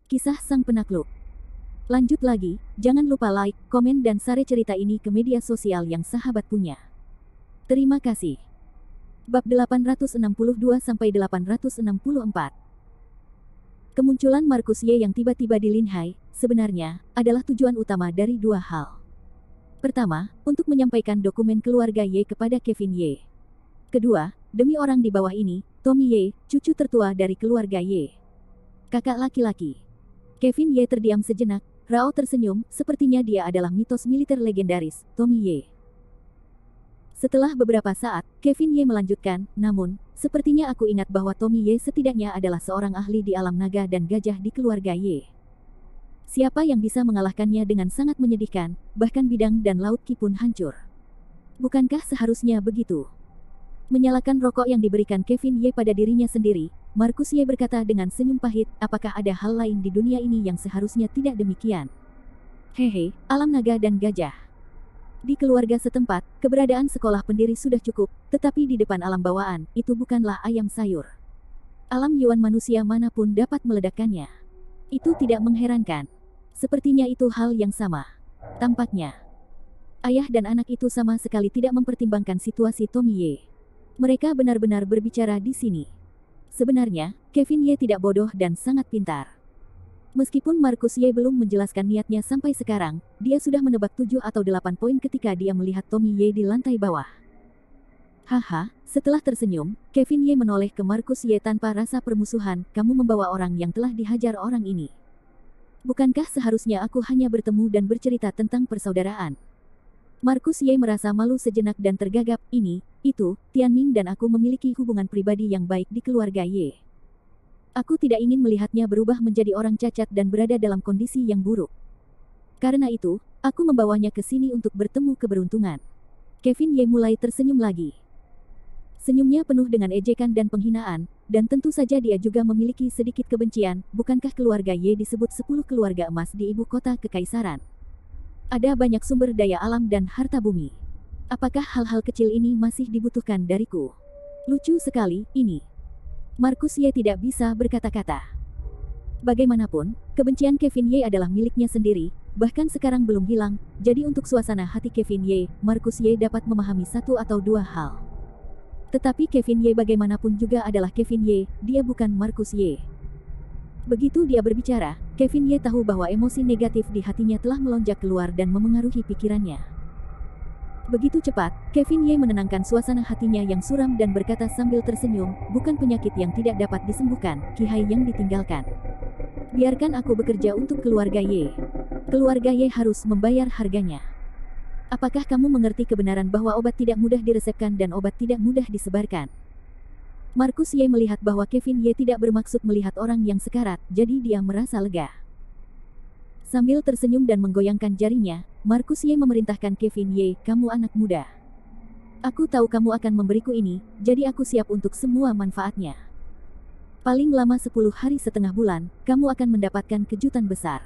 Kisah Sang Penakluk. Lanjut lagi, jangan lupa like, komen dan share cerita ini ke media sosial yang sahabat punya. Terima kasih. Bab 862-864. Kemunculan Markus Ye yang tiba-tiba di Linhai, sebenarnya, adalah tujuan utama dari dua hal. Pertama, untuk menyampaikan dokumen keluarga Ye kepada Kevin Ye. Kedua, demi orang di bawah ini, Tommy Ye, cucu tertua dari keluarga Ye. Kakak laki-laki. Kevin Ye terdiam sejenak, Rao tersenyum, sepertinya dia adalah mitos militer legendaris, Tommy Ye. Setelah beberapa saat, Kevin Ye melanjutkan, namun, sepertinya aku ingat bahwa Tommy Ye setidaknya adalah seorang ahli di alam naga dan gajah di keluarga Ye. Siapa yang bisa mengalahkannya dengan sangat menyedihkan, bahkan bidang dan laut Ki pun hancur. Bukankah seharusnya begitu? Menyalakan rokok yang diberikan Kevin Ye pada dirinya sendiri, Markus Ye berkata dengan senyum pahit, apakah ada hal lain di dunia ini yang seharusnya tidak demikian? Hehe, alam naga dan gajah. Di keluarga setempat, keberadaan sekolah pendiri sudah cukup, tetapi di depan alam bawaan, itu bukanlah ayam sayur. Alam Yuan manusia manapun dapat meledakkannya. Itu tidak mengherankan. Sepertinya itu hal yang sama. Tampaknya, ayah dan anak itu sama sekali tidak mempertimbangkan situasi Tommy Ye. Mereka benar-benar berbicara di sini. Sebenarnya, Kevin Ye tidak bodoh dan sangat pintar. Meskipun Markus Ye belum menjelaskan niatnya sampai sekarang, dia sudah menebak 7 atau 8 poin ketika dia melihat Tommy Ye di lantai bawah. Haha, setelah tersenyum, Kevin Ye menoleh ke Markus Ye tanpa rasa permusuhan, kamu membawa orang yang telah dihajar orang ini. Bukankah seharusnya aku hanya bertemu dan bercerita tentang persaudaraan? Markus Ye merasa malu sejenak dan tergagap, itu, Tianming dan aku memiliki hubungan pribadi yang baik di keluarga Ye. Aku tidak ingin melihatnya berubah menjadi orang cacat dan berada dalam kondisi yang buruk. Karena itu, aku membawanya ke sini untuk bertemu keberuntungan. Kevin Ye mulai tersenyum lagi. Senyumnya penuh dengan ejekan dan penghinaan, dan tentu saja dia juga memiliki sedikit kebencian, bukankah keluarga Ye disebut 10 keluarga emas di ibu kota kekaisaran? Ada banyak sumber daya alam dan harta bumi. Apakah hal-hal kecil ini masih dibutuhkan dariku? Lucu sekali, ini. Markus Ye tidak bisa berkata-kata. Bagaimanapun, kebencian Kevin Ye adalah miliknya sendiri, bahkan sekarang belum hilang, jadi untuk suasana hati Kevin Ye, Markus Ye dapat memahami satu atau dua hal. Tetapi Kevin Ye bagaimanapun juga adalah Kevin Ye, dia bukan Markus Ye. Begitu dia berbicara, Kevin Ye tahu bahwa emosi negatif di hatinya telah melonjak keluar dan memengaruhi pikirannya. Begitu cepat, Kevin Ye menenangkan suasana hatinya yang suram dan berkata sambil tersenyum, bukan penyakit yang tidak dapat disembuhkan, Kihai yang ditinggalkan. Biarkan aku bekerja untuk keluarga Ye. Keluarga Ye harus membayar harganya. Apakah kamu mengerti kebenaran bahwa obat tidak mudah diresepkan dan obat tidak mudah disebarkan? Markus Ye melihat bahwa Kevin Ye tidak bermaksud melihat orang yang sekarat, jadi dia merasa lega. Sambil tersenyum dan menggoyangkan jarinya, Markus Ye memerintahkan Kevin Ye, kamu anak muda. Aku tahu kamu akan memberiku ini, jadi aku siap untuk semua manfaatnya. Paling lama 10 hari setengah bulan, kamu akan mendapatkan kejutan besar.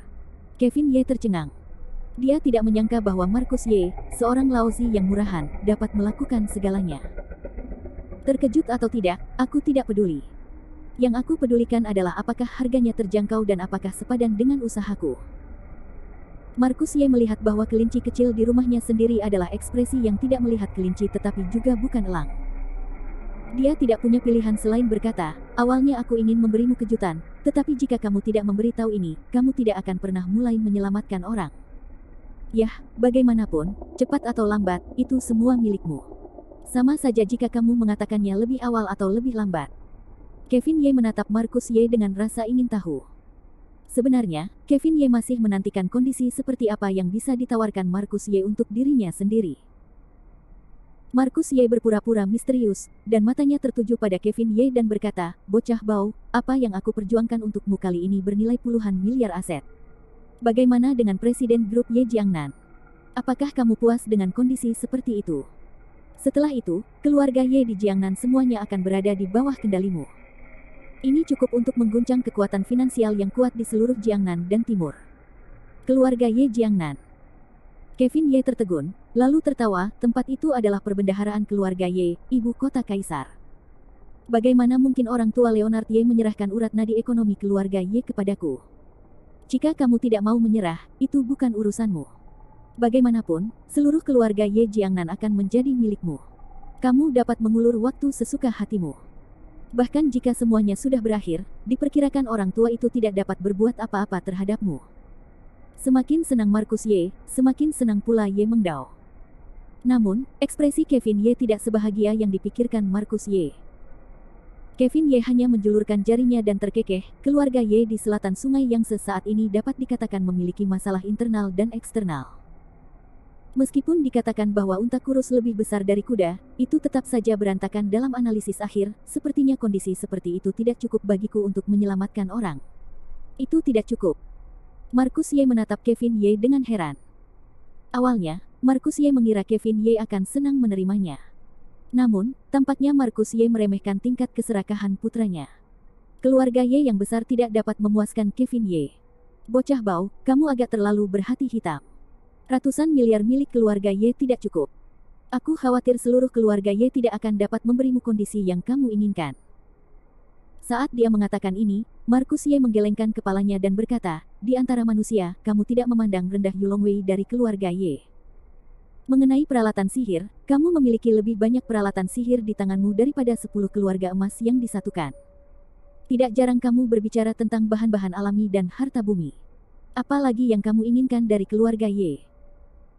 Kevin Ye tercengang. Dia tidak menyangka bahwa Markus Ye, seorang Laozi yang murahan, dapat melakukan segalanya. Terkejut atau tidak, aku tidak peduli. Yang aku pedulikan adalah apakah harganya terjangkau dan apakah sepadan dengan usahaku. Markus Ye melihat bahwa kelinci kecil di rumahnya sendiri adalah ekspresi yang tidak melihat kelinci tetapi juga bukan elang. Dia tidak punya pilihan selain berkata, awalnya aku ingin memberimu kejutan, tetapi jika kamu tidak memberitahu ini, kamu tidak akan pernah mulai menyelamatkan orang. Yah, bagaimanapun, cepat atau lambat, itu semua milikmu. Sama saja jika kamu mengatakannya lebih awal atau lebih lambat. Kevin Ye menatap Markus Ye dengan rasa ingin tahu. Sebenarnya, Kevin Ye masih menantikan kondisi seperti apa yang bisa ditawarkan Markus Ye untuk dirinya sendiri. Markus Ye berpura-pura misterius, dan matanya tertuju pada Kevin Ye dan berkata, bocah bau, apa yang aku perjuangkan untukmu kali ini bernilai puluhan miliar aset. Bagaimana dengan Presiden Grup Ye Jiangnan? Apakah kamu puas dengan kondisi seperti itu? Setelah itu, keluarga Ye di Jiangnan semuanya akan berada di bawah kendalimu. Ini cukup untuk mengguncang kekuatan finansial yang kuat di seluruh Jiangnan dan Timur. Keluarga Ye Jiangnan. Kevin Ye tertegun, lalu tertawa, tempat itu adalah perbendaharaan keluarga Ye, ibu kota kaisar. Bagaimana mungkin orang tua Leonard Ye menyerahkan urat nadi ekonomi keluarga Ye kepadaku? Jika kamu tidak mau menyerah, itu bukan urusanmu. Bagaimanapun, seluruh keluarga Ye Jiangnan akan menjadi milikmu. Kamu dapat mengulur waktu sesuka hatimu. Bahkan jika semuanya sudah berakhir, diperkirakan orang tua itu tidak dapat berbuat apa-apa terhadapmu. Semakin senang Markus Ye, semakin senang pula Ye Mengdao. Namun, ekspresi Kevin Ye tidak sebahagia yang dipikirkan Markus Ye. Kevin Ye hanya menjulurkan jarinya dan terkekeh, keluarga Ye di selatan sungai yang sesaat ini dapat dikatakan memiliki masalah internal dan eksternal. Meskipun dikatakan bahwa unta kurus lebih besar dari kuda, itu tetap saja berantakan dalam analisis akhir, sepertinya kondisi seperti itu tidak cukup bagiku untuk menyelamatkan orang. Itu tidak cukup. Markus Ye menatap Kevin Ye dengan heran. Awalnya, Markus Ye mengira Kevin Ye akan senang menerimanya. Namun, tampaknya Markus Ye meremehkan tingkat keserakahan putranya. Keluarga Ye yang besar tidak dapat memuaskan Kevin Ye. Bocah bau, kamu agak terlalu berhati hitam. Ratusan miliar milik keluarga Ye tidak cukup. Aku khawatir seluruh keluarga Ye tidak akan dapat memberimu kondisi yang kamu inginkan. Saat dia mengatakan ini, Markus Ye menggelengkan kepalanya dan berkata, di antara manusia, kamu tidak memandang rendah Yulongwei dari keluarga Ye. Mengenai peralatan sihir, kamu memiliki lebih banyak peralatan sihir di tanganmu daripada 10 keluarga emas yang disatukan. Tidak jarang kamu berbicara tentang bahan-bahan alami dan harta bumi. Apalagi yang kamu inginkan dari keluarga Ye?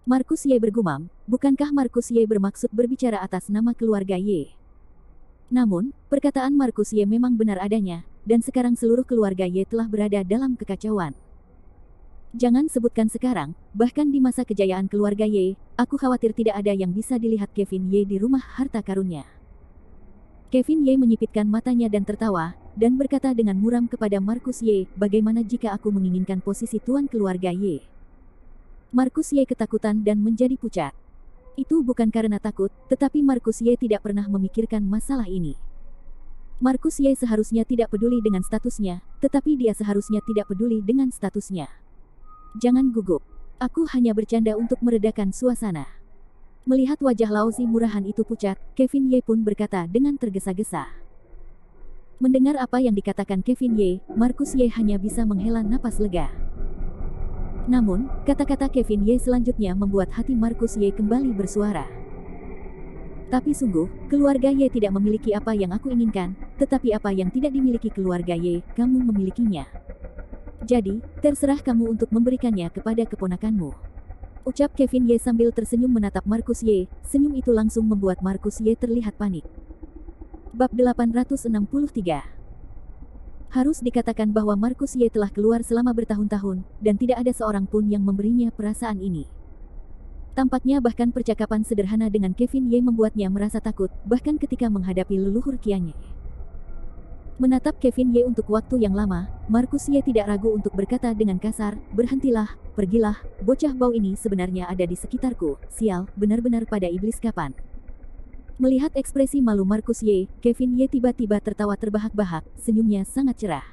Markus Ye bergumam, bukankah Markus Ye bermaksud berbicara atas nama keluarga Ye? Namun, perkataan Markus Ye memang benar adanya, dan sekarang seluruh keluarga Ye telah berada dalam kekacauan. Jangan sebutkan sekarang, bahkan di masa kejayaan keluarga Ye, aku khawatir tidak ada yang bisa dilihat Kevin Ye di rumah harta karunnya. Kevin Ye menyipitkan matanya dan tertawa, dan berkata dengan muram kepada Markus Ye, bagaimana jika aku menginginkan posisi tuan keluarga Ye? Markus Ye ketakutan dan menjadi pucat. Itu bukan karena takut, tetapi Markus Ye tidak pernah memikirkan masalah ini. Markus Ye seharusnya tidak peduli dengan statusnya, tetapi dia seharusnya tidak peduli dengan statusnya. Jangan gugup. Aku hanya bercanda untuk meredakan suasana. Melihat wajah Laozi murahan itu pucat, Kevin Ye pun berkata dengan tergesa-gesa. Mendengar apa yang dikatakan Kevin Ye, Markus Ye hanya bisa menghela napas lega. Namun, kata-kata Kevin Ye selanjutnya membuat hati Markus Ye kembali bersuara. Tapi sungguh, keluarga Ye tidak memiliki apa yang aku inginkan, tetapi apa yang tidak dimiliki keluarga Ye, kamu memilikinya. Jadi, terserah kamu untuk memberikannya kepada keponakanmu. Ucap Kevin Ye sambil tersenyum menatap Markus Ye, senyum itu langsung membuat Markus Ye terlihat panik. Bab 863. Harus dikatakan bahwa Markus Ye telah keluar selama bertahun-tahun, dan tidak ada seorang pun yang memberinya perasaan ini. Tampaknya bahkan percakapan sederhana dengan Kevin Ye membuatnya merasa takut, bahkan ketika menghadapi leluhur Qian Ye. Menatap Kevin Ye untuk waktu yang lama, Markus Ye tidak ragu untuk berkata dengan kasar, berhentilah, pergilah, bocah bau ini sebenarnya ada di sekitarku, sial, benar-benar pada iblis kapan. Melihat ekspresi malu Markus Ye, Kevin Ye tiba-tiba tertawa terbahak-bahak, senyumnya sangat cerah.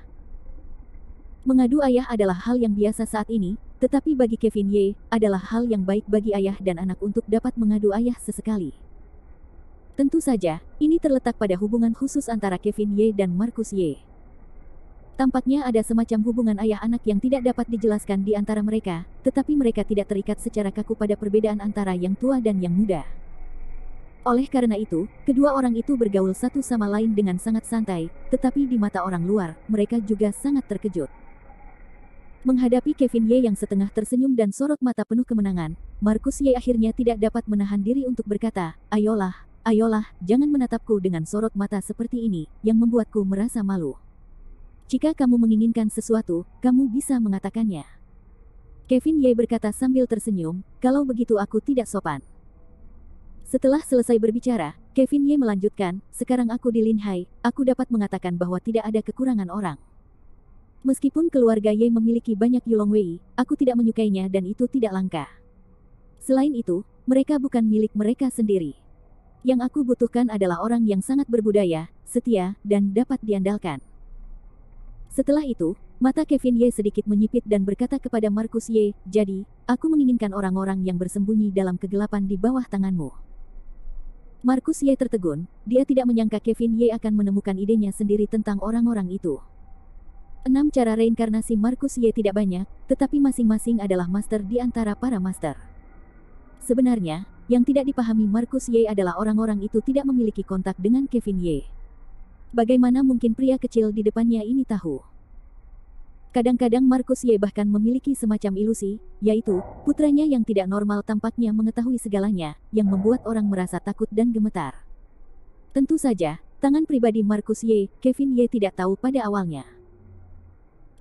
Mengadu ayah adalah hal yang biasa saat ini, tetapi bagi Kevin Ye, adalah hal yang baik bagi ayah dan anak untuk dapat mengadu ayah sesekali. Tentu saja, ini terletak pada hubungan khusus antara Kevin Ye dan Markus Ye. Tampaknya ada semacam hubungan ayah anak yang tidak dapat dijelaskan di antara mereka, tetapi mereka tidak terikat secara kaku pada perbedaan antara yang tua dan yang muda. Oleh karena itu, kedua orang itu bergaul satu sama lain dengan sangat santai, tetapi di mata orang luar, mereka juga sangat terkejut. Menghadapi Kevin Ye yang setengah tersenyum dan sorot mata penuh kemenangan, Markus Ye akhirnya tidak dapat menahan diri untuk berkata, ayolah, jangan menatapku dengan sorot mata seperti ini, yang membuatku merasa malu. Jika kamu menginginkan sesuatu, kamu bisa mengatakannya. Kevin Ye berkata sambil tersenyum, kalau begitu aku tidak sopan. Setelah selesai berbicara, Kevin Ye melanjutkan, sekarang aku di Linhai, aku dapat mengatakan bahwa tidak ada kekurangan orang. Meskipun keluarga Ye memiliki banyak Yulongwei, aku tidak menyukainya dan itu tidak langka. Selain itu, mereka bukan milik mereka sendiri. Yang aku butuhkan adalah orang yang sangat berbudaya, setia, dan dapat diandalkan. Setelah itu, mata Kevin Ye sedikit menyipit dan berkata kepada Markus Ye, jadi, aku menginginkan orang-orang yang bersembunyi dalam kegelapan di bawah tanganmu. Markus Ye tertegun, dia tidak menyangka Kevin Ye akan menemukan idenya sendiri tentang orang-orang itu. 6 cara reinkarnasi Marcus Ye tidak banyak, tetapi masing-masing adalah master di antara para master. Sebenarnya, yang tidak dipahami Marcus Ye adalah orang-orang itu tidak memiliki kontak dengan Kevin Ye. Bagaimana mungkin pria kecil di depannya ini tahu? Kadang-kadang Marcus Ye bahkan memiliki semacam ilusi, yaitu, putranya yang tidak normal tampaknya mengetahui segalanya, yang membuat orang merasa takut dan gemetar. Tentu saja, tangan pribadi Marcus Ye, Kevin Ye tidak tahu pada awalnya.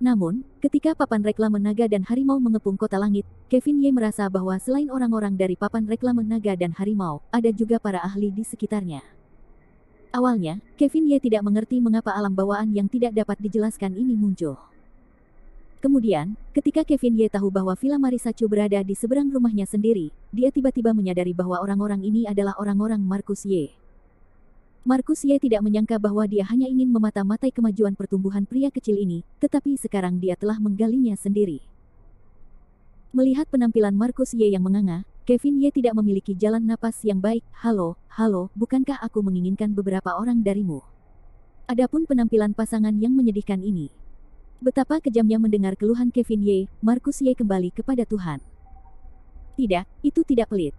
Namun, ketika papan reklame naga dan harimau mengepung kota langit, Kevin Ye merasa bahwa selain orang-orang dari papan reklame naga dan harimau, ada juga para ahli di sekitarnya. Awalnya, Kevin Ye tidak mengerti mengapa alam bawaan yang tidak dapat dijelaskan ini muncul. Kemudian, ketika Kevin Ye tahu bahwa Villa Marisachu berada di seberang rumahnya sendiri, dia tiba-tiba menyadari bahwa orang-orang ini adalah orang-orang Marcus Ye. Marcus Ye tidak menyangka bahwa dia hanya ingin memata-matai kemajuan pertumbuhan pria kecil ini, tetapi sekarang dia telah menggalinya sendiri. Melihat penampilan Marcus Ye yang menganga, Kevin Ye tidak memiliki jalan napas yang baik. Halo, bukankah aku menginginkan beberapa orang darimu? Adapun penampilan pasangan yang menyedihkan ini. Betapa kejamnya mendengar keluhan Kevin Ye, Marcus Ye kembali kepada Tuhan. Tidak, itu tidak pelit.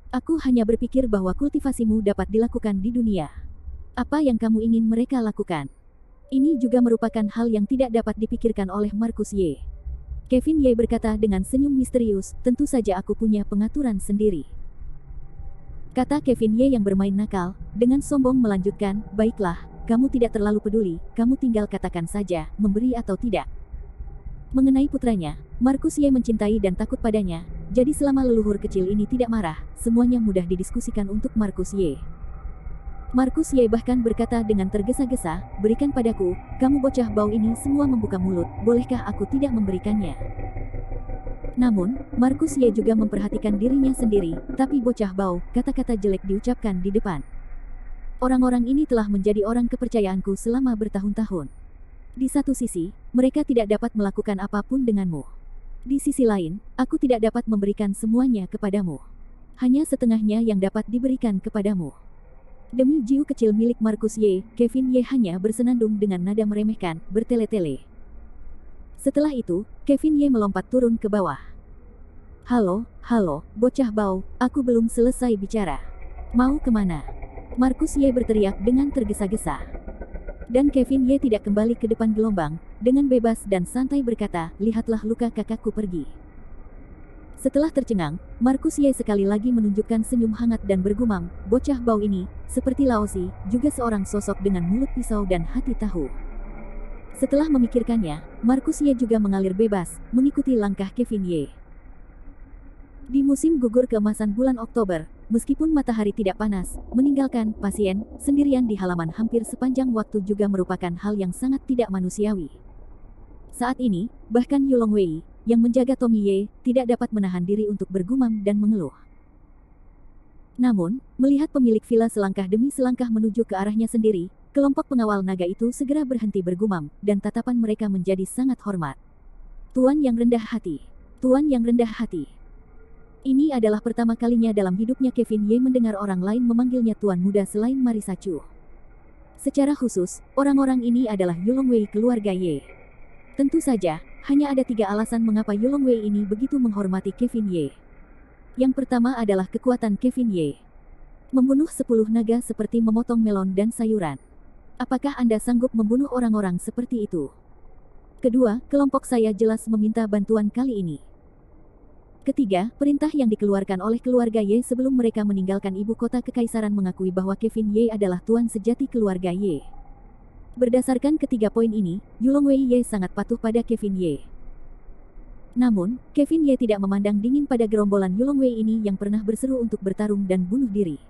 Aku hanya berpikir bahwa kultivasimu dapat dilakukan di dunia. Apa yang kamu ingin mereka lakukan? Ini juga merupakan hal yang tidak dapat dipikirkan oleh Marcus Ye. Kevin Ye berkata dengan senyum misterius, tentu saja aku punya pengaturan sendiri. Kata Kevin Ye yang bermain nakal, dengan sombong melanjutkan, baiklah, kamu tidak terlalu peduli, kamu tinggal katakan saja, memberi atau tidak. Mengenai putranya, Marcus Ye mencintai dan takut padanya, jadi selama leluhur kecil ini tidak marah, semuanya mudah didiskusikan untuk Marcus Ye. Marcus Ye bahkan berkata dengan tergesa-gesa, berikan padaku, kamu bocah bau ini semua membuka mulut, bolehkah aku tidak memberikannya? Namun, Marcus Ye juga memperhatikan dirinya sendiri, tapi bocah bau, kata-kata jelek diucapkan di depan. Orang-orang ini telah menjadi orang kepercayaanku selama bertahun-tahun. Di satu sisi, mereka tidak dapat melakukan apapun denganmu. Di sisi lain, aku tidak dapat memberikan semuanya kepadamu. Hanya setengahnya yang dapat diberikan kepadamu. Demi jiu kecil milik Marcus Ye, Kevin Ye hanya bersenandung dengan nada meremehkan, bertele-tele. Setelah itu, Kevin Ye melompat turun ke bawah. Halo, bocah bau, aku belum selesai bicara. Mau kemana? Marcus Ye berteriak dengan tergesa-gesa. Dan Kevin Ye tidak kembali ke depan gelombang, dengan bebas dan santai berkata, lihatlah luka kakakku pergi. Setelah tercengang, Marcus Ye sekali lagi menunjukkan senyum hangat dan bergumam, bocah bau ini, seperti Laozi, juga seorang sosok dengan mulut pisau dan hati tahu. Setelah memikirkannya, Marcus Ye juga mengalir bebas, mengikuti langkah Kevin Ye. Di musim gugur keemasan bulan Oktober, meskipun matahari tidak panas, meninggalkan pasien sendirian di halaman hampir sepanjang waktu juga merupakan hal yang sangat tidak manusiawi. Saat ini, bahkan Yulong Wei, yang menjaga Tommy Ye, tidak dapat menahan diri untuk bergumam dan mengeluh. Namun, melihat pemilik villa selangkah demi selangkah menuju ke arahnya sendiri, kelompok pengawal naga itu segera berhenti bergumam, dan tatapan mereka menjadi sangat hormat. Tuan yang rendah hati. Tuan yang rendah hati. Ini adalah pertama kalinya dalam hidupnya Kevin Ye mendengar orang lain memanggilnya tuan muda selain Marisachu. Secara khusus, orang-orang ini adalah Yulong Wei keluarga Ye. Tentu saja, hanya ada 3 alasan mengapa Yulong Wei ini begitu menghormati Kevin Ye. Yang pertama adalah kekuatan Kevin Ye. Membunuh 10 naga seperti memotong melon dan sayuran. Apakah Anda sanggup membunuh orang-orang seperti itu? Kedua, kelompok saya jelas meminta bantuan kali ini. Ketiga, perintah yang dikeluarkan oleh keluarga Ye sebelum mereka meninggalkan ibu kota kekaisaran mengakui bahwa Kevin Ye adalah tuan sejati keluarga Ye. Berdasarkan ketiga poin ini, Yulong Wei Ye sangat patuh pada Kevin Ye. Namun, Kevin Ye tidak memandang dingin pada gerombolan Yulong Wei ini yang pernah berseru untuk bertarung dan bunuh diri.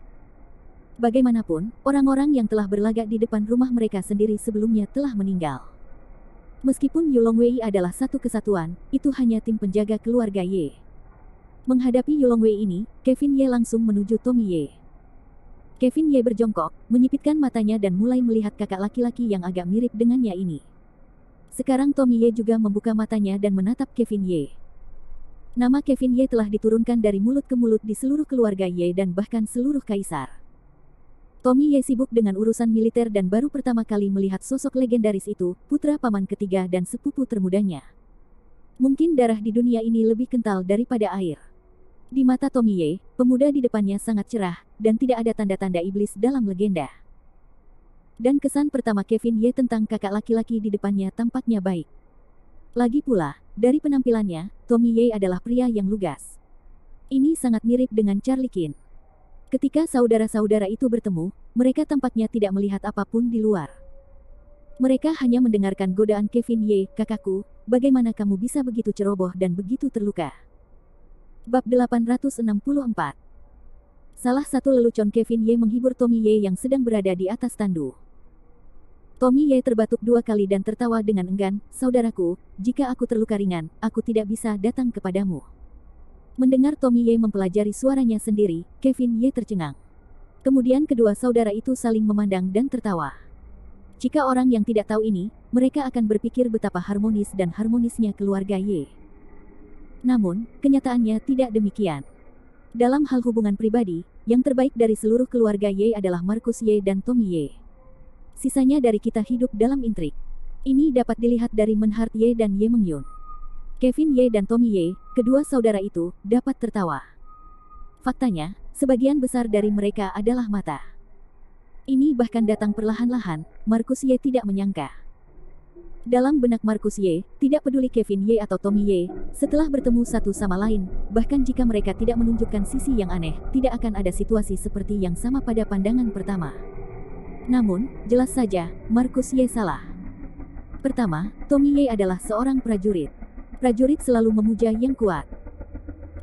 Bagaimanapun, orang-orang yang telah berlagak di depan rumah mereka sendiri sebelumnya telah meninggal. Meskipun Yulong Wei adalah satu kesatuan, itu hanya tim penjaga keluarga Ye. Menghadapi Yulong Wei ini, Kevin Ye langsung menuju Tommy Ye. Kevin Ye berjongkok, menyipitkan matanya dan mulai melihat kakak laki-laki yang agak mirip dengannya ini. Sekarang Tommy Ye juga membuka matanya dan menatap Kevin Ye. Nama Kevin Ye telah diturunkan dari mulut ke mulut di seluruh keluarga Ye dan bahkan seluruh kaisar. Tommy Ye sibuk dengan urusan militer dan baru pertama kali melihat sosok legendaris itu, putra paman ketiga dan sepupu termudanya. Mungkin darah di dunia ini lebih kental daripada air. Di mata Tommy Ye, pemuda di depannya sangat cerah, dan tidak ada tanda-tanda iblis dalam legenda. Dan kesan pertama Kevin Ye tentang kakak laki-laki di depannya tampaknya baik. Lagi pula, dari penampilannya, Tommy Ye adalah pria yang lugas. Ini sangat mirip dengan Charlie Qin. Ketika saudara-saudara itu bertemu, mereka tampaknya tidak melihat apapun di luar. Mereka hanya mendengarkan godaan Kevin Ye, kakakku, bagaimana kamu bisa begitu ceroboh dan begitu terluka. Bab 864. Salah satu lelucon Kevin Ye menghibur Tommy Ye yang sedang berada di atas tandu. Tommy Ye terbatuk 2 kali dan tertawa dengan enggan, saudaraku, jika aku terluka ringan, aku tidak bisa datang kepadamu. Mendengar Tommy Ye mempelajari suaranya sendiri, Kevin Ye tercengang. Kemudian kedua saudara itu saling memandang dan tertawa. Jika orang yang tidak tahu ini, mereka akan berpikir betapa harmonis dan harmonisnya keluarga Ye. Namun, kenyataannya tidak demikian. Dalam hal hubungan pribadi, yang terbaik dari seluruh keluarga Ye adalah Marcus Ye dan Tommy Ye. Sisanya dari kita hidup dalam intrik. Ini dapat dilihat dari Menhart Ye dan Ye Mengyun. Kevin Ye dan Tommy Ye, kedua saudara itu, dapat tertawa. Faktanya, sebagian besar dari mereka adalah mata. Ini bahkan datang perlahan-lahan, Marcus Ye tidak menyangka. Dalam benak Marcus Ye, tidak peduli Kevin Ye atau Tommy Ye, setelah bertemu satu sama lain, bahkan jika mereka tidak menunjukkan sisi yang aneh, tidak akan ada situasi seperti yang sama pada pandangan pertama. Namun, jelas saja, Marcus Ye salah. Pertama, Tommy Ye adalah seorang prajurit. Prajurit selalu memuja yang kuat.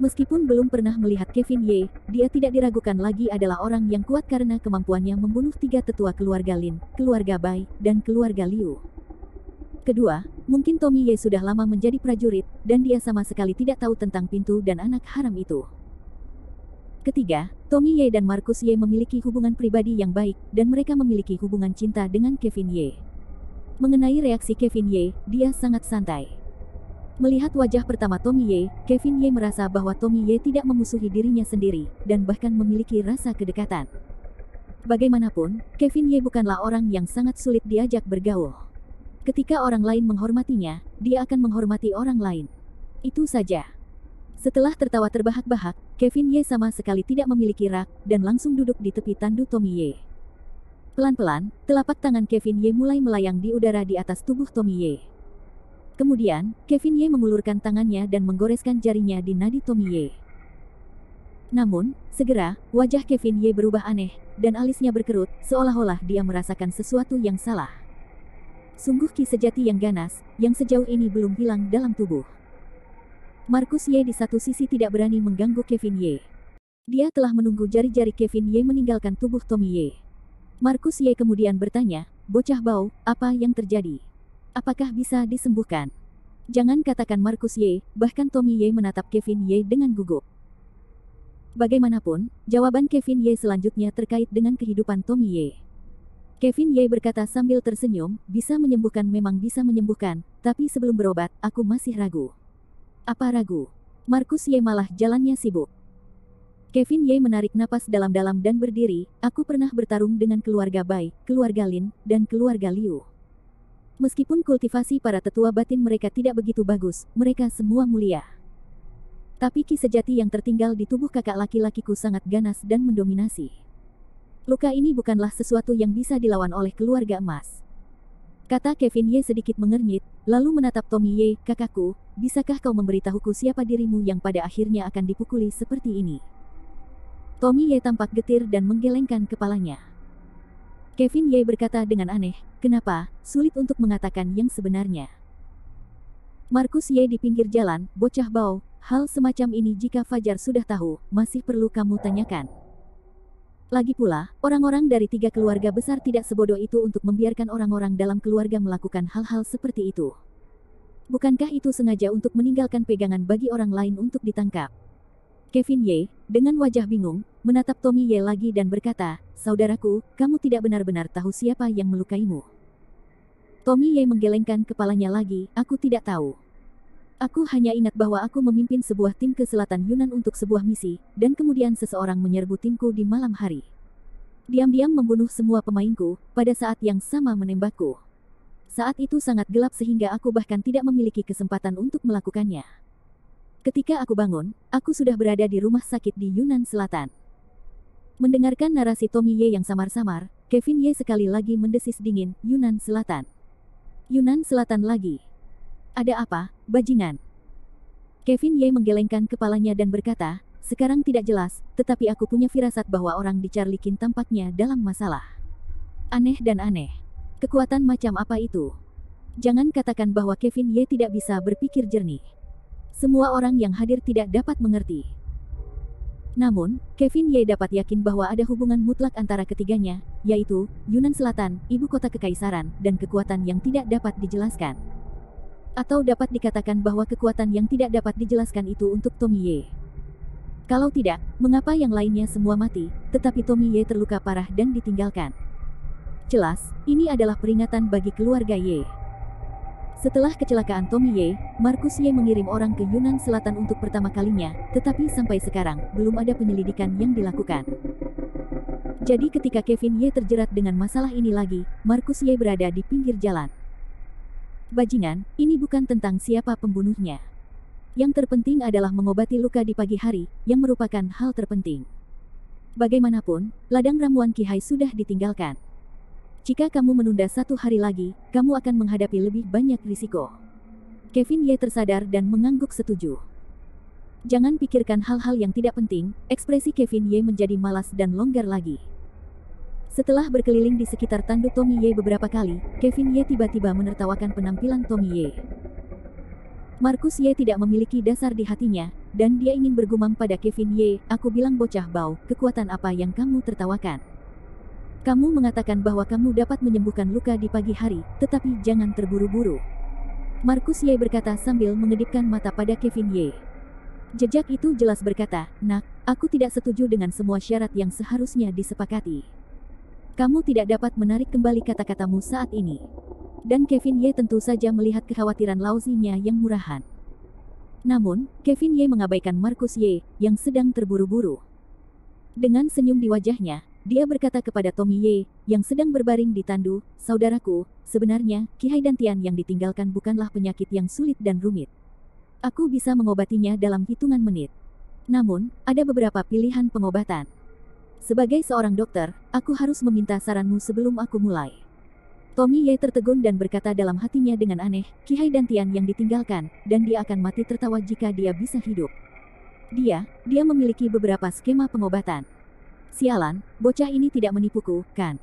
Meskipun belum pernah melihat Kevin Ye, dia tidak diragukan lagi adalah orang yang kuat karena kemampuannya membunuh 3 tetua keluarga Lin, keluarga Bai, dan keluarga Liu. Kedua, mungkin Tommy Ye sudah lama menjadi prajurit, dan dia sama sekali tidak tahu tentang pintu dan anak haram itu. Ketiga, Tommy Ye dan Marcus Ye memiliki hubungan pribadi yang baik, dan mereka memiliki hubungan cinta dengan Kevin Ye. Mengenai reaksi Kevin Ye, dia sangat santai. Melihat wajah pertama Tommy Ye, Kevin Ye merasa bahwa Tommy Ye tidak memusuhi dirinya sendiri, dan bahkan memiliki rasa kedekatan. Bagaimanapun, Kevin Ye bukanlah orang yang sangat sulit diajak bergaul. Ketika orang lain menghormatinya, dia akan menghormati orang lain. Itu saja. Setelah tertawa terbahak-bahak, Kevin Ye sama sekali tidak memiliki rak, dan langsung duduk di tepi tandu Tommy Ye. Pelan-pelan, telapak tangan Kevin Ye mulai melayang di udara di atas tubuh Tommy Ye. Kemudian, Kevin Ye mengulurkan tangannya dan menggoreskan jarinya di nadi Tommy Ye. Namun, segera, wajah Kevin Ye berubah aneh, dan alisnya berkerut, seolah-olah dia merasakan sesuatu yang salah. Sungguh ki sejati yang ganas, yang sejauh ini belum hilang dalam tubuh. Marcus Ye di satu sisi tidak berani mengganggu Kevin Ye. Dia telah menunggu jari-jari Kevin Ye meninggalkan tubuh Tommy Ye. Marcus Ye kemudian bertanya, bocah bau, apa yang terjadi? Apakah bisa disembuhkan? Jangan katakan Marcus Ye, bahkan Tommy Ye menatap Kevin Ye dengan gugup. Bagaimanapun, jawaban Kevin Ye selanjutnya terkait dengan kehidupan Tommy Ye. Kevin Ye berkata sambil tersenyum, bisa menyembuhkan memang bisa menyembuhkan, tapi sebelum berobat, aku masih ragu. Apa ragu? Marcus Ye malah jalannya sibuk. Kevin Ye menarik napas dalam-dalam dan berdiri, aku pernah bertarung dengan keluarga Bai, keluarga Lin, dan keluarga Liu. Meskipun kultivasi para tetua batin mereka tidak begitu bagus, mereka semua mulia. Tapi ki sejati yang tertinggal di tubuh kakak laki-lakiku sangat ganas dan mendominasi. Luka ini bukanlah sesuatu yang bisa dilawan oleh keluarga emas. Kata Kevin Ye sedikit mengernyit, lalu menatap Tommy Ye, kakakku, bisakah kau memberitahuku siapa dirimu yang pada akhirnya akan dipukuli seperti ini? Tommy Ye tampak getir dan menggelengkan kepalanya. Kevin Ye berkata dengan aneh, kenapa, sulit untuk mengatakan yang sebenarnya. Marcus Ye di pinggir jalan, bocah bau, hal semacam ini jika Fajar sudah tahu, masih perlu kamu tanyakan. Lagi pula, orang-orang dari 3 keluarga besar tidak sebodoh itu untuk membiarkan orang-orang dalam keluarga melakukan hal-hal seperti itu. Bukankah itu sengaja untuk meninggalkan pegangan bagi orang lain untuk ditangkap? Kevin Ye, dengan wajah bingung, menatap Tommy Ye lagi dan berkata, saudaraku, kamu tidak benar-benar tahu siapa yang melukaimu. Tommy Ye menggelengkan kepalanya lagi, aku tidak tahu. Aku hanya ingat bahwa aku memimpin sebuah tim ke selatan Yunan untuk sebuah misi, dan kemudian seseorang menyerbu timku di malam hari. Diam-diam membunuh semua pemainku, pada saat yang sama menembakku. Saat itu sangat gelap sehingga aku bahkan tidak memiliki kesempatan untuk melakukannya. Ketika aku bangun, aku sudah berada di rumah sakit di Yunnan Selatan. Mendengarkan narasi Tommy Ye yang samar-samar, Kevin Ye sekali lagi mendesis dingin, Yunnan Selatan. Yunnan Selatan lagi. Ada apa, bajingan? Kevin Ye menggelengkan kepalanya dan berkata, sekarang tidak jelas, tetapi aku punya firasat bahwa orang di Charlie Kin tampaknya dalam masalah. Aneh dan aneh. Kekuatan macam apa itu? Jangan katakan bahwa Kevin Ye tidak bisa berpikir jernih. Semua orang yang hadir tidak dapat mengerti. Namun, Kevin Ye dapat yakin bahwa ada hubungan mutlak antara ketiganya, yaitu Yunnan Selatan, ibu kota kekaisaran, dan kekuatan yang tidak dapat dijelaskan. Atau dapat dikatakan bahwa kekuatan yang tidak dapat dijelaskan itu untuk Tommy Ye. Kalau tidak, mengapa yang lainnya semua mati, tetapi Tommy Ye terluka parah dan ditinggalkan? Jelas, ini adalah peringatan bagi keluarga Ye. Setelah kecelakaan Tommy Ye, Markus Ye mengirim orang ke Yunnan Selatan untuk pertama kalinya, tetapi sampai sekarang, belum ada penyelidikan yang dilakukan. Jadi ketika Kevin Ye terjerat dengan masalah ini lagi, Markus Ye berada di pinggir jalan. Bajingan, ini bukan tentang siapa pembunuhnya. Yang terpenting adalah mengobati luka di pagi hari, yang merupakan hal terpenting. Bagaimanapun, ladang ramuan Qi Hai sudah ditinggalkan. Jika kamu menunda 1 hari lagi, kamu akan menghadapi lebih banyak risiko. Kevin Ye tersadar dan mengangguk setuju. Jangan pikirkan hal-hal yang tidak penting, ekspresi Kevin Ye menjadi malas dan longgar lagi. Setelah berkeliling di sekitar tanduk Tommy Ye beberapa kali, Kevin Ye tiba-tiba menertawakan penampilan Tommy Ye. Markus Ye tidak memiliki dasar di hatinya, dan dia ingin bergumam pada Kevin Ye, aku bilang bocah bau, kekuatan apa yang kamu tertawakan? Kamu mengatakan bahwa kamu dapat menyembuhkan luka di pagi hari, tetapi jangan terburu-buru. Markus Ye berkata sambil mengedipkan mata pada Kevin Ye. Jejak itu jelas berkata, nak, aku tidak setuju dengan semua syarat yang seharusnya disepakati. Kamu tidak dapat menarik kembali kata-katamu saat ini. Dan Kevin Ye tentu saja melihat kekhawatiran Lauzinya yang murahan. Namun, Kevin Ye mengabaikan Markus Ye, yang sedang terburu-buru. Dengan senyum di wajahnya, dia berkata kepada Tommy Ye, yang sedang berbaring di tandu, saudaraku, sebenarnya, Qi Hai Dantian yang ditinggalkan bukanlah penyakit yang sulit dan rumit. Aku bisa mengobatinya dalam hitungan menit. Namun, ada beberapa pilihan pengobatan. Sebagai seorang dokter, aku harus meminta saranmu sebelum aku mulai. Tommy Ye tertegun dan berkata dalam hatinya dengan aneh, Qi Hai Dantian yang ditinggalkan, dan dia akan mati tertawa jika dia bisa hidup. Dia memiliki beberapa skema pengobatan. Sialan, bocah ini tidak menipuku, kan?